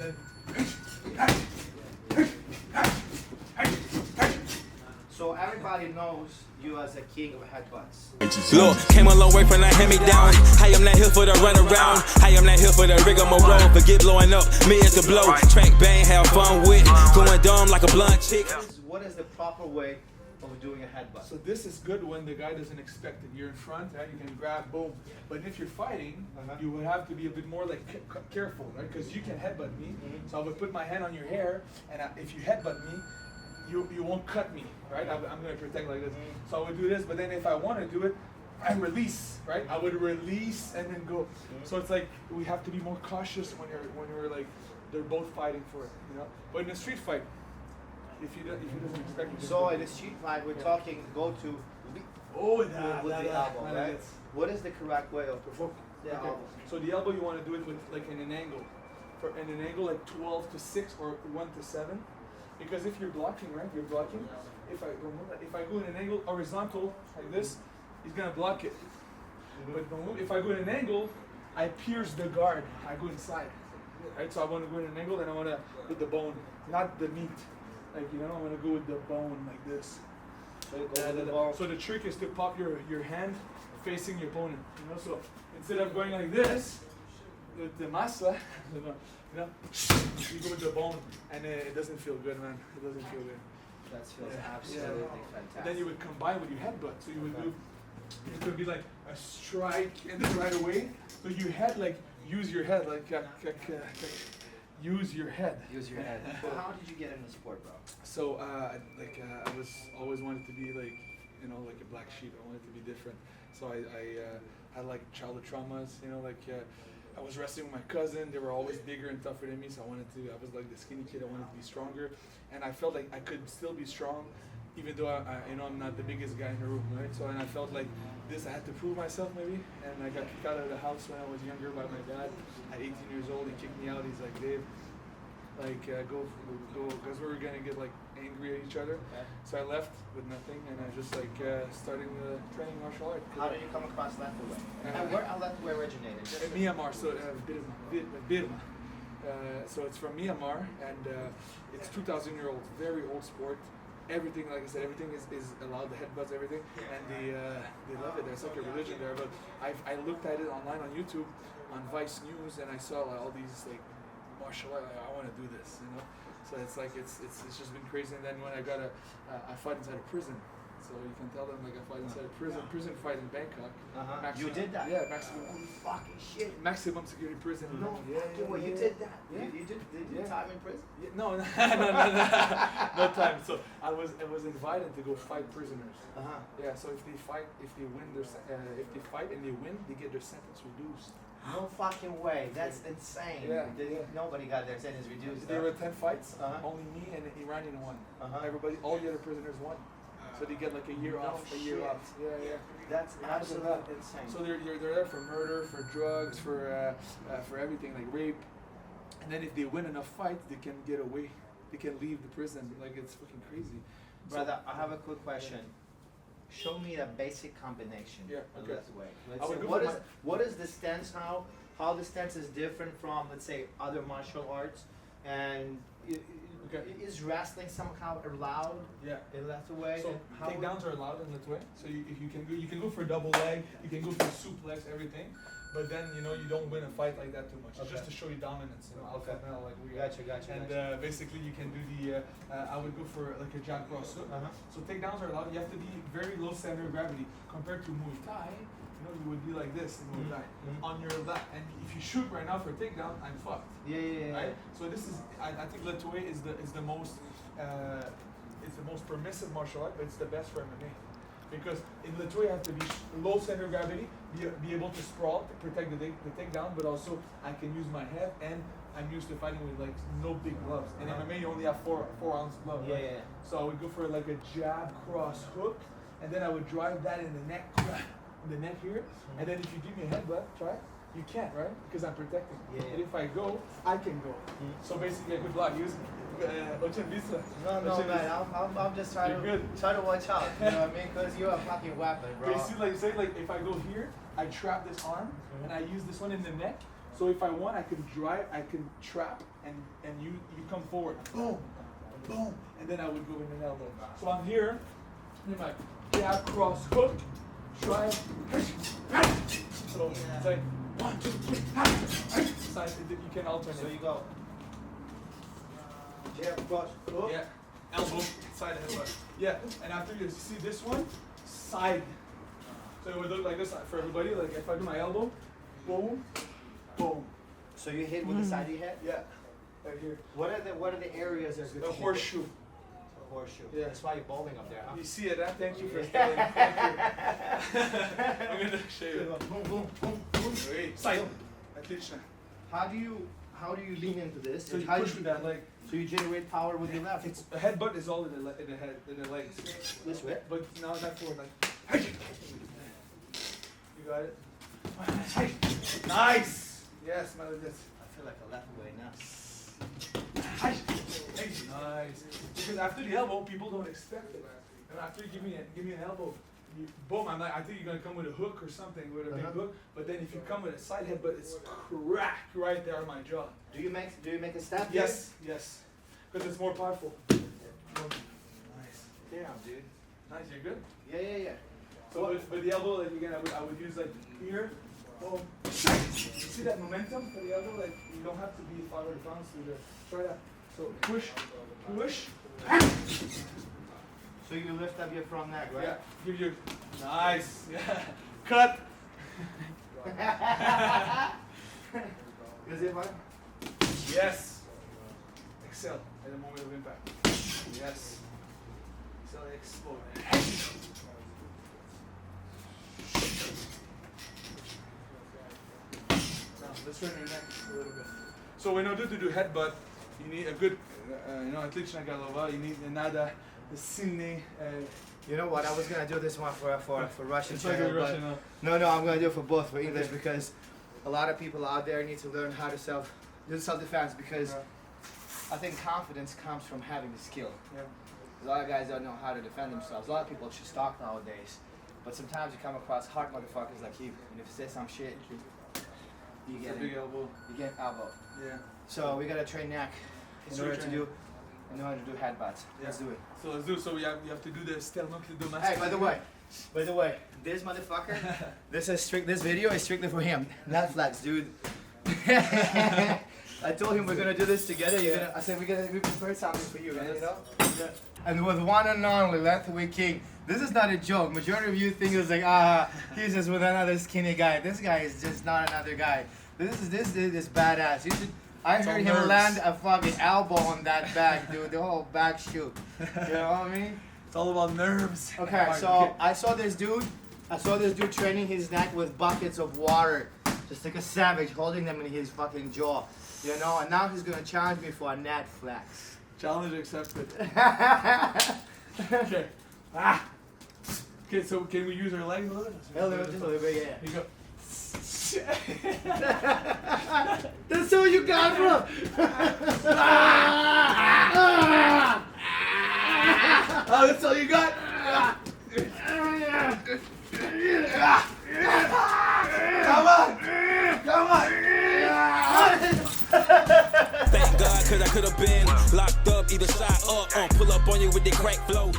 then. So everybody knows you as a king of headbutts. Look, came a long way from that hand-me-down. I am not here for the run around. I am not here for the rigmarole. Forget blowing up, me is the blow. Track bang, have fun with. Going dumb like a blunt chick. What is the proper way of doing a headbutt? So this is good when the guy doesn't expect it. You're in front, right? You can grab, boom. But if you're fighting, you would have to be a bit more like careful, right? Because you can headbutt me. So I would put my hand on your hair, and if you headbutt me, you won't cut me, right? I'm going to protect like this. So I would do this, but then if I want to do it, I release, right? I would release and then go. So it's like we have to be more cautious when you're like they're both fighting for it, you know. But in a street fight, if he doesn't expect you. So in a street fight, we're talking go to with the elbow, right? What is the correct way of performing the elbow? So the elbow you want to do it with like in an angle, in an angle like 12 to 6 or 1 to 7. Because if you're blocking, right? You're blocking. If I go in an angle horizontal like this, he's gonna block it. But if I go in an angle, I pierce the guard. I go inside, right? So I want to go in an angle, and I want to put the bone, not the meat. Like I want to go with the bone like this. So the trick is to pop your hand facing your opponent. So instead of going like this with the masa, you go with the bone, and it doesn't feel good, man. It doesn't feel good. That feels absolutely fantastic. And then you would combine with your headbutt. So you would do, it could be like a strike and then right away. So you use your head, use your head. Use your head. Well, how did you get into sport, bro? So I was always wanted to be like a black sheep. I wanted to be different. So I had like childhood traumas, I was wrestling with my cousin. They were always bigger and tougher than me, so I was like the skinny kid. I wanted to be stronger, and I felt like I could still be strong, even though I'm not the biggest guy in the room, right? So, and I felt like I had to prove myself maybe, and I got kicked out of the house when I was younger by my dad. At 18 years old, he kicked me out. He's like, Dave, go, because we were gonna get like angry at each other. Okay. So I left with nothing, and I just starting training martial art. How did you come across Lethwei? And where Lethwei originated? Myanmar, so Birma. So it's from Myanmar, and it's 2,000-year-old, very old sport. Everything, like I said, everything is allowed. The headbutts, everything, and they love it. There's like a religion there. But I looked at it online on YouTube, on Vice News, and I saw all these martial art. I want to do this, So it's just been crazy. And then when I got I fight inside a prison, so you can tell them I fight inside a prison fight in Bangkok. You did that? Yeah, maximum. Fucking shit. Maximum security prison. No, you did that. Yeah. You did time in prison? Yeah, no, no time. So I was invited to go fight prisoners. Yeah. So if they fight and they win, they get their sentence reduced. No fucking way. That's insane. Yeah. Nobody got their sentence reduced. There were 10 fights. Only me and an Iranian won. All the other prisoners won. So they get like a year off. Yeah. That's absolutely insane. So they're there for murder, for drugs, for everything, like rape. And then if they win enough fights, they can get away. They can leave the prison. Like, it's fucking crazy. Brother, I have a quick question. Show me the basic combination. Yeah, okay. What is the stance? How the stance is different from, let's say, other martial arts, and is wrestling somehow allowed? Yeah. In Lethwei? So takedowns are allowed in Lethwei. So you can go for double leg, you can go for suplex, everything. But then you don't win a fight like that too much. It's just to show you dominance, alpha male like we Gotcha. And basically you can do the. I would go for like a jack cross hook. So takedowns are allowed. You have to be very low center of gravity compared to Muay Thai. You would be like this in Muay Thai on your left. And if you shoot right now for a takedown, I'm fucked. Yeah. Right. So this is. I think Lethwei is the most. It's the most permissive martial art, but it's the best for MMA. Because in Lethwei, you have to be low center of gravity, be able to sprawl, to protect the takedown, but also I can use my head, and I'm used to fighting with no big gloves. In MMA, you only have 4-ounce gloves. Yeah. So I would go for like a jab, cross, hook, and then I would drive that in the neck here, and then if you give me a headbutt, try. You can't, right? Because I'm protecting. Yeah. But if I go, I can go. So basically, a good block. Use No, man. I'm just trying to watch out. You know what I mean? Because you're a fucking weapon, bro. You see, say if I go here, I trap this arm, and I use this one in the neck. So if I want, I can drive, I can trap, and you come forward. Boom, boom, and then I would go in an elbow. So I'm here, in my jab, cross, hook, drive. So it's like 1, 2, 3, side. You can alternate. So you go. Jab, cross, hook. Yeah, elbow, side headbutt. Yeah, and after you see this one, side. So it would look like this for everybody. Like if I do my elbow, boom, boom. So you hit with the side of your head? Yeah, right here. What are the areas that's good? The horseshoe. The horseshoe. Yeah. That's why you're bowling up there, huh? You see it, huh? Thank you for spelling. Thank you. I'm gonna show you. Boom, boom, boom, boom. Wait, side. Отлично. How do you lean into this? So you How push do with that leg. So you generate power with your left. It's a headbutt is all in the head, in the legs. This way. But now not forward, like. You got it. Nice. Yes, man. This. I feel like a Lethwei now. Nice. Because after the elbow, people don't expect it. And after you give me an elbow, boom. I think you're gonna come with a hook or something with a big hook. But then if you come with a side headbutt, it's crack right there on my jaw. Do you make a step? Yes, yes. Because it's more powerful. Nice. Damn, dude. Nice. You're good. Yeah. So with the elbow, like again, I would use like here. Boom. See that momentum for the elbow? Like you don't have to be 500 pounds to try that. So push, push. So you lift up your front neck, right? Yeah. Give you nice. Yeah. Cut. Is it fun? Yes. Exhale at the moment of impact. Yes. Exhale, explode. Now let's turn your neck a little bit. So in order to do headbutt, you need a good, отличная голова. You need another сильный. You know what? I was gonna do this one for Russian It's like channel, a but Russian. no, I'm gonna do it for both for English because a lot of people out there need to learn how to do self-defense because I think confidence comes from having the skill. Yeah. A lot of guys don't know how to defend themselves. A lot of people just talk nowadays, but sometimes you come across hard motherfuckers like you, and if you say some shit, you It's get a big elbow. elbow. Yeah. So we gotta train neck in order to do headbutts. Let's do it. So let's do. So you have to do the stellnokli do Hey, by the way, this motherfucker, this video is strictly for him, not flex, dude. I told him we're gonna do this together. I said we prepared something for you, man. You know. Yeah. And with one and only Lethwei King. This is not a joke. Majority of you think it's like he's just with another skinny guy. This guy is just not another guy. This dude is badass. You should. I heard him land a fucking elbow on that back, dude. The whole back shoot. You know what I mean? It's all about nerves. Okay, so I saw this dude training his neck with buckets of water, just like a savage, holding them in his fucking jaw, you know. And now he's gonna challenge me for a net flex. Challenge accepted. Okay. Okay, so can we use our legs a little bit? A little bit, yeah. Here you go. That's all you got, bro. Oh, that's all you got? Come on! Thank God, cause I could've been locked up, either shot up, pull up on you with the crack flow.